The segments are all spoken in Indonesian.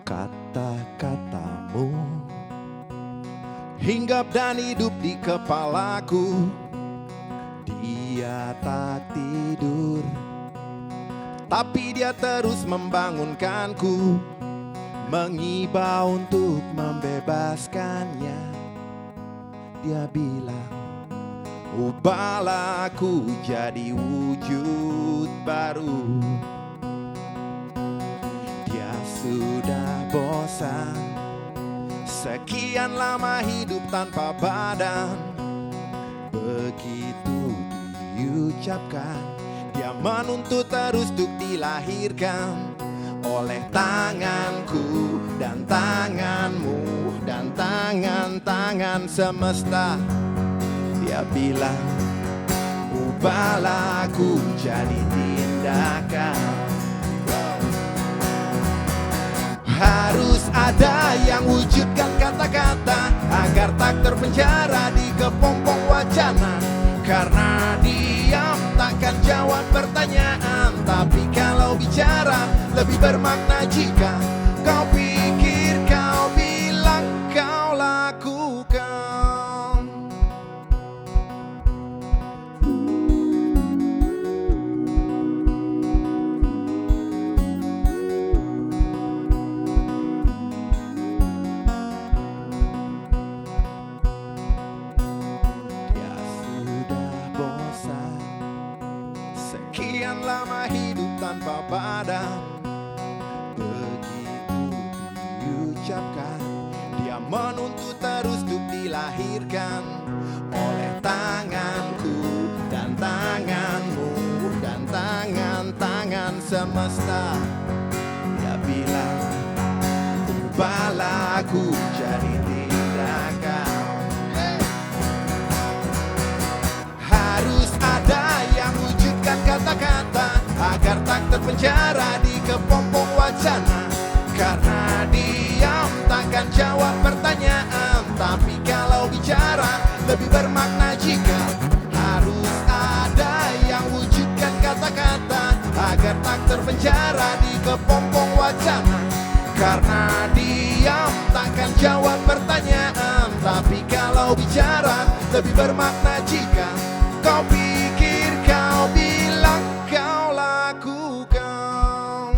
Kata-katamu hinggap dan hidup di kepalaku. Dia tak tidur, tapi dia terus membangunkanku, mengibau untuk membebaskannya. Dia bilang, ubahlah aku jadi wujud baru. Dia sudah bosan sekian lama hidup tanpa badan. Begitu diucapkan, dia menuntut terus untuk dilahirkan oleh tanganku dan tanganmu dan tangan-tangan semesta. Dia bilang, ubahlah aku jadi tindakan. Harus ada yang wujudkan kata-kata agar tak terpenjara di kepompong wacana. Karena diam takkan jawab pertanyaan, tapi kalau bicara lebih bermakna jika kau pikir, kau bilang, kau lakukan. Sekian lama hidup tanpa badan. Begitu diucapkan, dia menuntut terus untuk dilahirkan oleh tanganku dan tanganmu dan tangan-tangan semesta. Dia bilang, ubahlah aku jadi tindakan. Harus ada yang wujudkan kata-kata agar tak terpenjara di kepompong wacana. Karena diam takkan jawab pertanyaan, tapi kalau bicara lebih bermakna jika harus ada yang wujudkan kata-kata agar tak terpenjara di kepompong wacana. Karena diam takkan jawab pertanyaan, tapi kalau bicara lebih bermakna jika kau pikir, kau bilang, kau lakukan.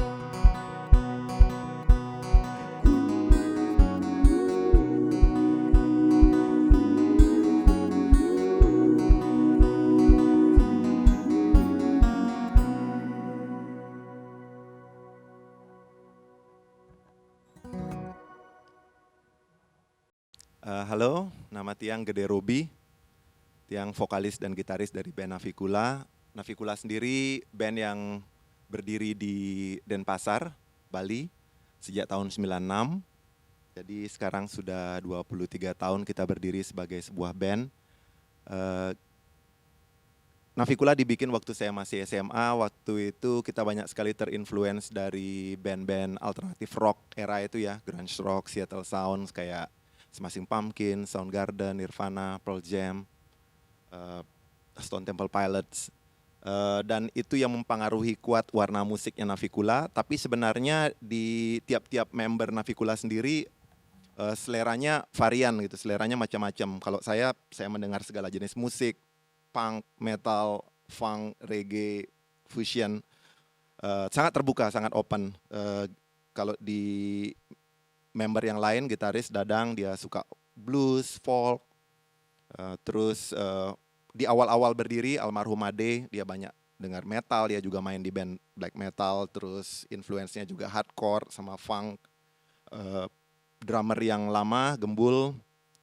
Halo, nama Tiang Gede Robi. Tiang vokalis dan gitaris dari band Navikula. Navikula sendiri band yang berdiri di Denpasar, Bali sejak tahun 96. Jadi sekarang sudah 23 tahun kita berdiri sebagai sebuah band. Navikula dibikin waktu saya masih SMA. Waktu itu kita banyak sekali terinfluence dari band-band alternatif rock era itu ya, grunge rock, Seattle Sounds kayak Smashing Pumpkins, Soundgarden, Nirvana, Pearl Jam, Stone Temple Pilots, dan itu yang mempengaruhi kuat warna musiknya Navikula. Tapi sebenarnya di tiap-tiap member Navikula sendiri seleranya varian gitu, seleranya macam-macam. Kalau saya mendengar segala jenis musik, punk, metal, funk, reggae, fusion, sangat terbuka, sangat open. Kalau di member yang lain, gitaris Dadang, dia suka blues, folk, terus di awal-awal berdiri almarhum Ade, dia banyak dengar metal, dia juga main di band black metal, terus influence-nya juga hardcore sama funk. Drummer yang lama, Gembul,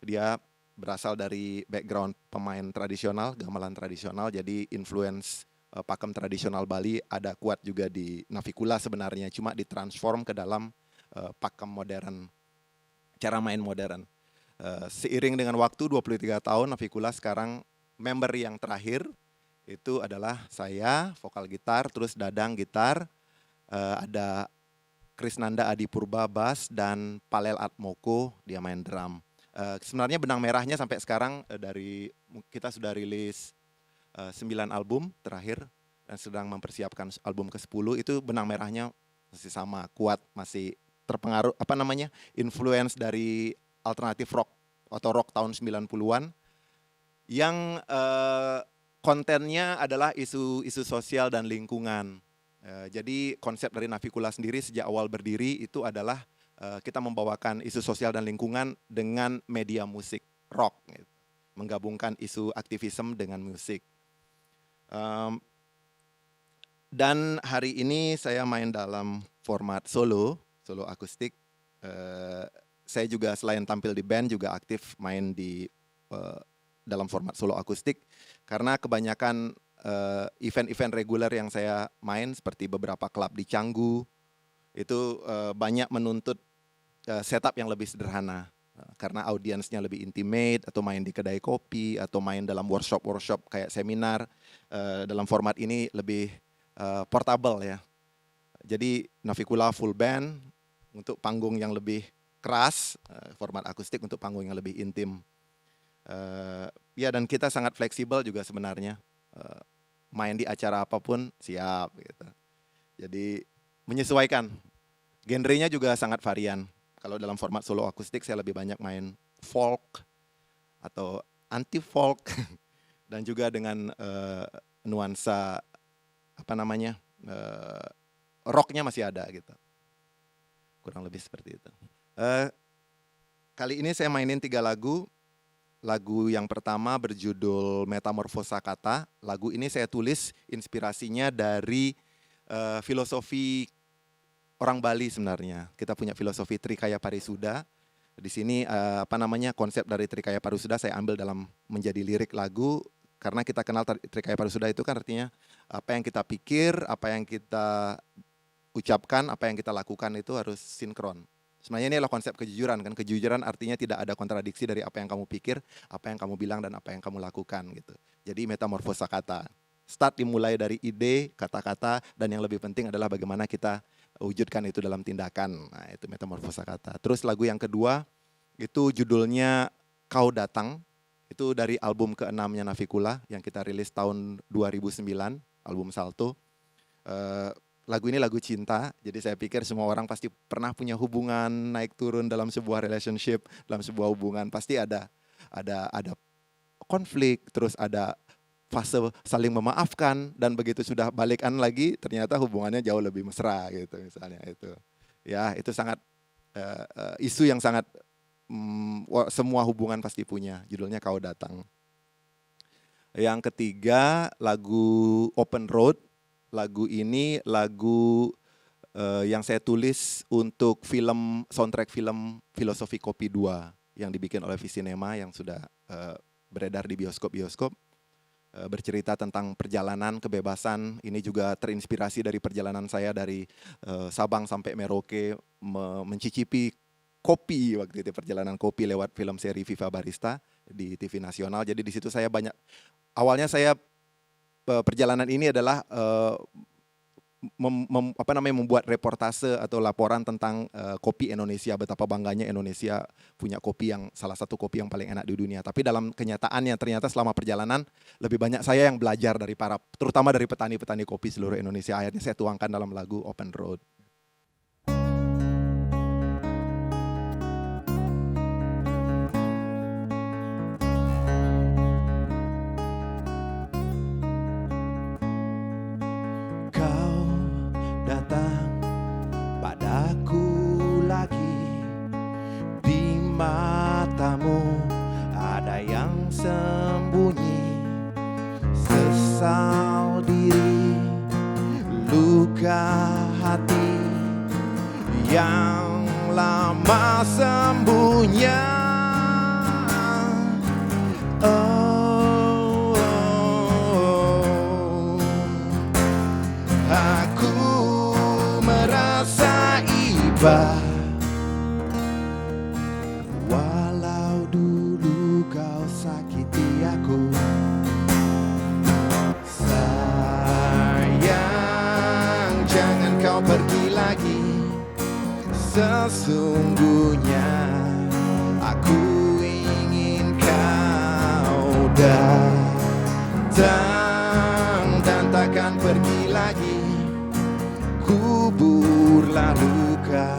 dia berasal dari background pemain tradisional, gamelan tradisional, jadi influence pakem tradisional Bali ada kuat juga di Navikula sebenarnya, cuma ditransform ke dalam pakem modern, cara main modern. Seiring dengan waktu 23 tahun Navikula sekarang member yang terakhir itu adalah saya, vokal gitar, terus Dadang gitar, ada Krisnanda Adipurba bass, dan Palel Atmoko dia main drum. Sebenarnya benang merahnya sampai sekarang dari kita sudah rilis 9 album terakhir dan sedang mempersiapkan album ke-10, itu benang merahnya masih sama, kuat, masih terpengaruh influence dari alternatif rock atau rock tahun 90-an yang kontennya adalah isu sosial dan lingkungan. Jadi konsep dari Navicula sendiri sejak awal berdiri itu adalah kita membawakan isu sosial dan lingkungan dengan media musik rock, gitu. Menggabungkan isu aktivisme dengan musik. Dan hari ini saya main dalam format solo akustik. Saya juga selain tampil di band juga aktif main di dalam format solo akustik karena kebanyakan event-event reguler yang saya main seperti beberapa klub di Canggu itu banyak menuntut setup yang lebih sederhana karena audiensnya lebih intimate, atau main di kedai kopi atau main dalam workshop kayak seminar. Dalam format ini lebih portable ya. Jadi Navicula full band untuk panggung yang lebih keras, format akustik untuk panggung yang lebih intim. Ya, dan kita sangat fleksibel juga sebenarnya. Main di acara apapun siap gitu. Jadi menyesuaikan. Genrenya juga sangat varian. Kalau dalam format solo akustik saya lebih banyak main folk atau anti folk dan juga dengan nuansa rocknya masih ada gitu. Kurang lebih seperti itu. Kali ini saya mainin 3 lagu. Lagu yang pertama berjudul Metamorfosa Kata. Lagu ini saya tulis inspirasinya dari filosofi orang Bali sebenarnya. Kita punya filosofi Trikaya Parisuda. Di sini konsep dari Trikaya Parisuda saya ambil dalam menjadi lirik lagu. Karena kita kenal Trikaya Parisuda itu kan artinya apa yang kita pikir, apa yang kita ucapkan, apa yang kita lakukan itu harus sinkron. Sebenarnya ini adalah konsep kejujuran kan. Kejujuran artinya tidak ada kontradiksi dari apa yang kamu pikir, apa yang kamu bilang, dan apa yang kamu lakukan gitu. Jadi metamorfosa kata. Start dimulai dari ide, kata-kata, dan yang lebih penting adalah bagaimana kita wujudkan itu dalam tindakan. Nah, itu metamorfosa kata. Terus lagu yang kedua itu judulnya Kau Datang. Itu dari album ke-6-nya Navicula yang kita rilis tahun 2009, album Salto. Lagu ini lagu cinta, jadi saya pikir semua orang pasti pernah punya hubungan naik turun dalam sebuah relationship, dalam sebuah hubungan pasti ada konflik, terus ada fase saling memaafkan, dan begitu sudah balikan lagi ternyata hubungannya jauh lebih mesra gitu misalnya itu. Ya, itu sangat isu yang sangat semua hubungan pasti punya. Judulnya Kau Datang. Yang ketiga lagu Open Road. Lagu ini lagu yang saya tulis untuk soundtrack film Filosofi Kopi 2 yang dibikin oleh Visinema yang sudah beredar di bioskop-bioskop. Bercerita tentang perjalanan kebebasan. Ini juga terinspirasi dari perjalanan saya dari Sabang sampai Merauke mencicipi kopi waktu itu, perjalanan kopi lewat film seri Viva Barista di TV nasional. Jadi di situ saya awalnya saya perjalanan ini adalah membuat reportase atau laporan tentang kopi Indonesia, betapa bangganya Indonesia punya kopi yang salah satu kopi yang paling enak di dunia. Tapi dalam kenyataannya ternyata selama perjalanan lebih banyak saya yang belajar dari terutama dari petani-petani kopi seluruh Indonesia. Akhirnya saya tuangkan dalam lagu Open Road. Datang padaku lagi, di matamu ada yang sembunyi, sesal diri, luka hati yang lama sembunyi. Aku merasa iba, walau dulu kau sakiti aku. Sayang, jangan kau pergi lagi. Sesungguhnya aku ingin kau datang dan takkan pergi lagi. Kuburlah luka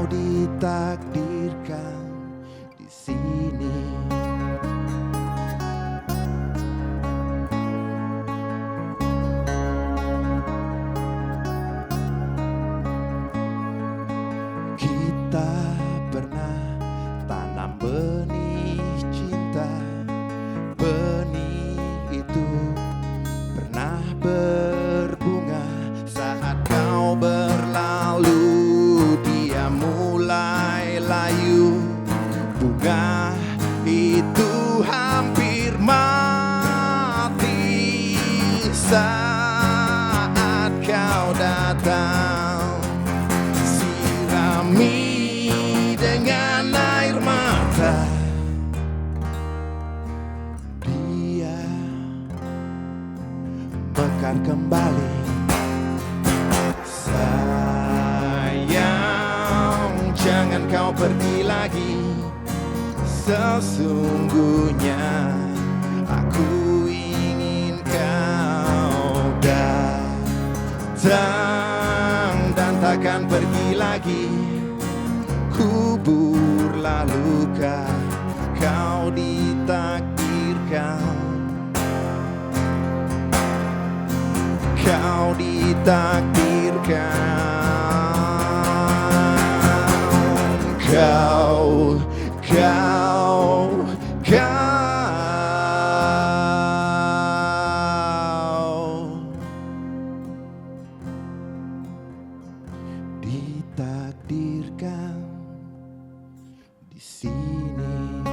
ditakdirkan di sini. Kita pernah tanam benih cinta. Benih itu pernah berbunga. Saat kau berlalu, dia mulai layu. Bunga itu hampir mati saat kau datang. Sirami dengan air mata. Dia mekar kembali. Sayang, jangan kau pergi lagi. Sesungguhnya aku ingin kau datang dan takkan pergi lagi. Kuburlah luka kau ditakdirkan. Kau ditakdirkan. Kau ditakdirkan di sini.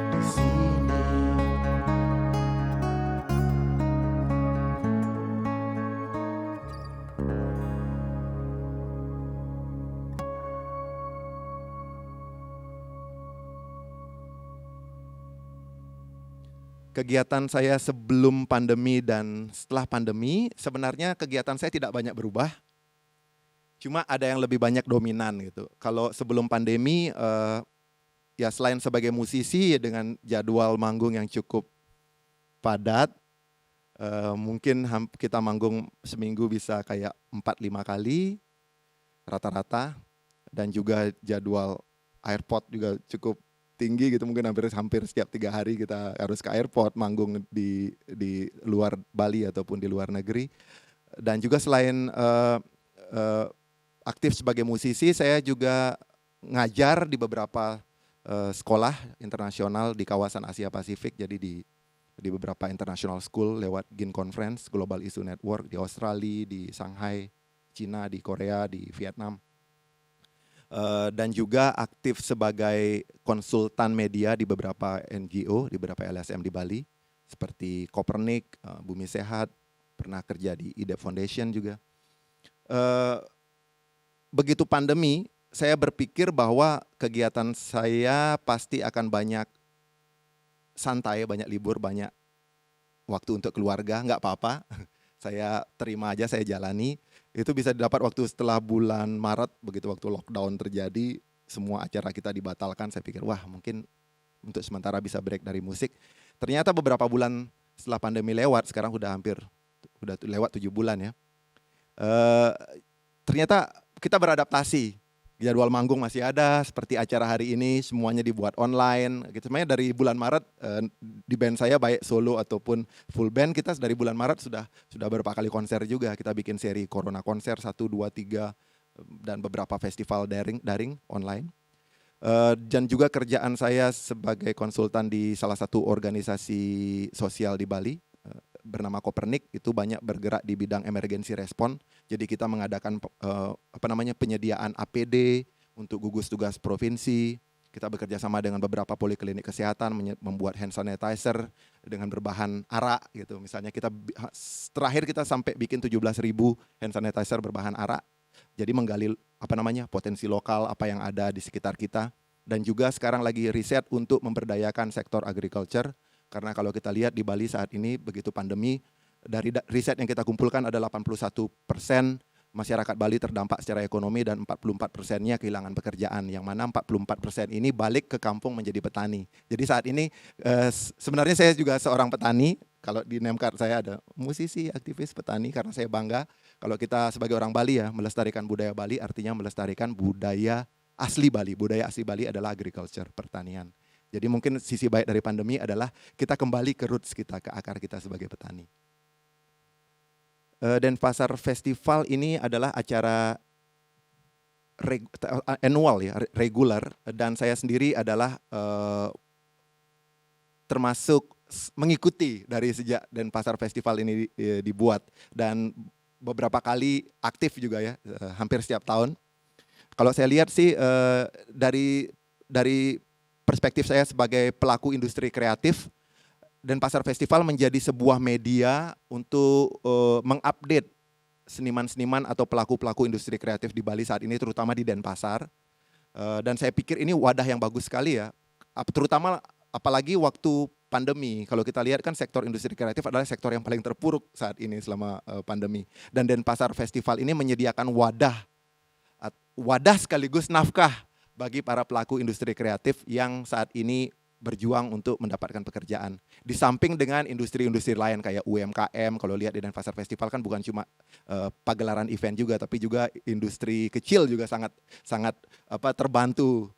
Di sini. Kegiatan saya sebelum pandemi dan setelah pandemi, sebenarnya kegiatan saya tidak banyak berubah. Cuma ada yang lebih banyak dominan gitu. Kalau sebelum pandemi, ya selain sebagai musisi dengan jadwal manggung yang cukup padat, mungkin kita manggung seminggu bisa kayak 4-5 kali rata-rata. Dan juga jadwal airport juga cukup tinggi gitu, mungkin hampir setiap 3 hari kita harus ke airport manggung di luar Bali ataupun di luar negeri. Dan juga selain aktif sebagai musisi, saya juga ngajar di beberapa sekolah internasional di kawasan Asia Pasifik. Jadi di beberapa international school lewat GIN Conference, Global Issue Network di Australia, di Shanghai, Cina, di Korea, di Vietnam. Dan juga aktif sebagai konsultan media di beberapa NGO, di beberapa LSM di Bali, seperti Kopernik, Bumi Sehat, pernah kerja di IDE Foundation juga. Begitu pandemi, saya berpikir bahwa kegiatan saya pasti akan banyak santai, banyak libur, banyak waktu untuk keluarga, nggak apa-apa. Saya terima aja, saya jalani. Itu bisa didapat waktu setelah bulan Maret, begitu waktu lockdown terjadi, semua acara kita dibatalkan. Saya pikir, wah mungkin untuk sementara bisa break dari musik. Ternyata beberapa bulan setelah pandemi lewat, sekarang udah lewat 7 bulan ya. Ternyata kita beradaptasi. Jadwal manggung masih ada, seperti acara hari ini semuanya dibuat online. Gitu. Sebenarnya dari bulan Maret di band saya baik solo ataupun full band, kita dari bulan Maret sudah beberapa kali konser juga. Kita bikin seri Corona konser 1, 2, 3 dan beberapa festival daring online. Dan juga kerjaan saya sebagai konsultan di salah satu organisasi sosial di Bali bernama Kopernik, itu banyak bergerak di bidang emergency response. Jadi kita mengadakan penyediaan APD untuk gugus tugas provinsi. Kita bekerja sama dengan beberapa poliklinik kesehatan membuat hand sanitizer dengan berbahan arak gitu. Misalnya terakhir kita sampai bikin 17.000 hand sanitizer berbahan arak. Jadi menggali potensi lokal apa yang ada di sekitar kita. Dan juga sekarang lagi riset untuk memberdayakan sektor agriculture. Karena kalau kita lihat di Bali saat ini begitu pandemi, dari riset yang kita kumpulkan ada 81% masyarakat Bali terdampak secara ekonomi dan 44%-nya kehilangan pekerjaan. Yang mana 44% ini balik ke kampung menjadi petani. Jadi saat ini sebenarnya saya juga seorang petani, Kalau di name card saya ada musisi, aktivis, petani, karena saya bangga kalau kita sebagai orang Bali ya, melestarikan budaya Bali artinya melestarikan budaya asli Bali. Budaya asli Bali adalah agriculture, pertanian. Jadi mungkin sisi baik dari pandemi adalah kita kembali ke roots kita, ke akar kita sebagai petani. Denpasar Festival ini adalah acara annual ya, regular, dan saya sendiri adalah termasuk mengikuti dari sejak Denpasar Festival ini dibuat, dan beberapa kali aktif juga ya, hampir setiap tahun. Kalau saya lihat sih dari perspektif saya sebagai pelaku industri kreatif, Denpasar Festival menjadi sebuah media untuk mengupdate seniman-seniman atau pelaku-pelaku industri kreatif di Bali saat ini, terutama di Denpasar. Dan saya pikir ini wadah yang bagus sekali ya, terutama apalagi waktu pandemi. Kalau kita lihat kan sektor industri kreatif adalah sektor yang paling terpuruk saat ini selama pandemi. Dan Denpasar Festival ini menyediakan wadah sekaligus nafkah bagi para pelaku industri kreatif yang saat ini berjuang untuk mendapatkan pekerjaan. Di samping dengan industri-industri lain kayak UMKM, kalau lihat di Denpasar Festival kan bukan cuma pagelaran event juga, tapi juga industri kecil juga sangat terbantu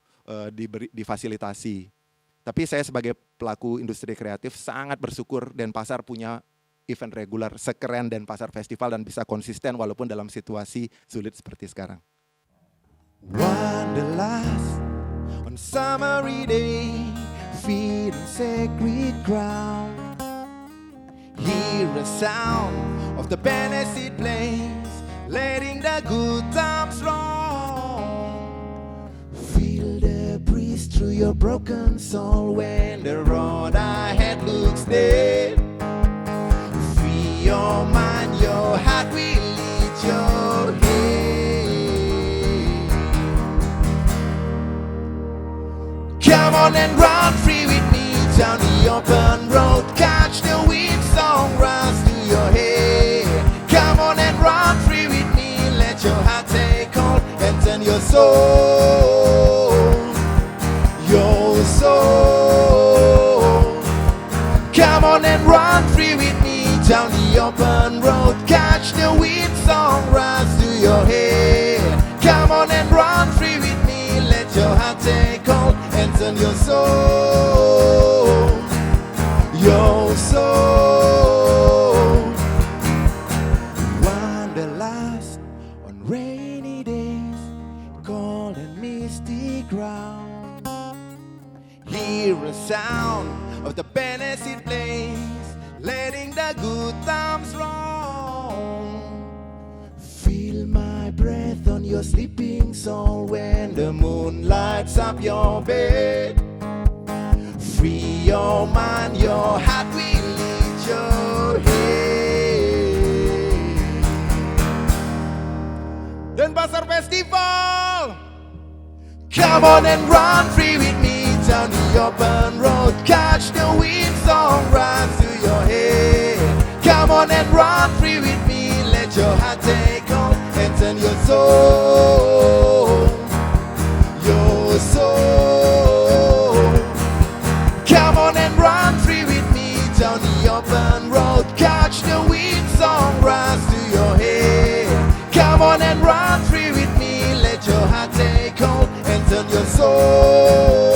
difasilitasi. Tapi saya sebagai pelaku industri kreatif sangat bersyukur Denpasar punya event regular sekeren Denpasar Festival dan bisa konsisten walaupun dalam situasi sulit seperti sekarang. Wanderlust on summery day, feet on sacred ground. Hear a sound of the benefit plays, letting the good times roll. Feel the breeze through your broken soul when the road ahead looks dead. Free your mind, your heart will lead your head. Come on and run free with me down the open road. Catch the wind, song runs to your head. Come on and run free with me. Let your heart take hold and turn your soul. Your soul. Come on and run free with me down the open road. Catch the wind, song runs to your head. Come on and run free with me. Let your heart take hold and turn your soul, your soul. Wanderlust on rainy days, cold and misty ground. Hear a sound of the benefit plays, letting the good times roll. Feel my breath on your sleeping soul when the moon lights up your bed. Free your mind, your heart will lead your head. Denpasar Festival! Come on and run free with me down the open road. Catch the wind, song runs to your head. Come on and run free with me. Let your heart take hold and turn your soul, your soul. Come on and run free with me down the open road. Catch the wind, song runs to your head. Come on and run free with me. Let your heart take hold and turn your soul.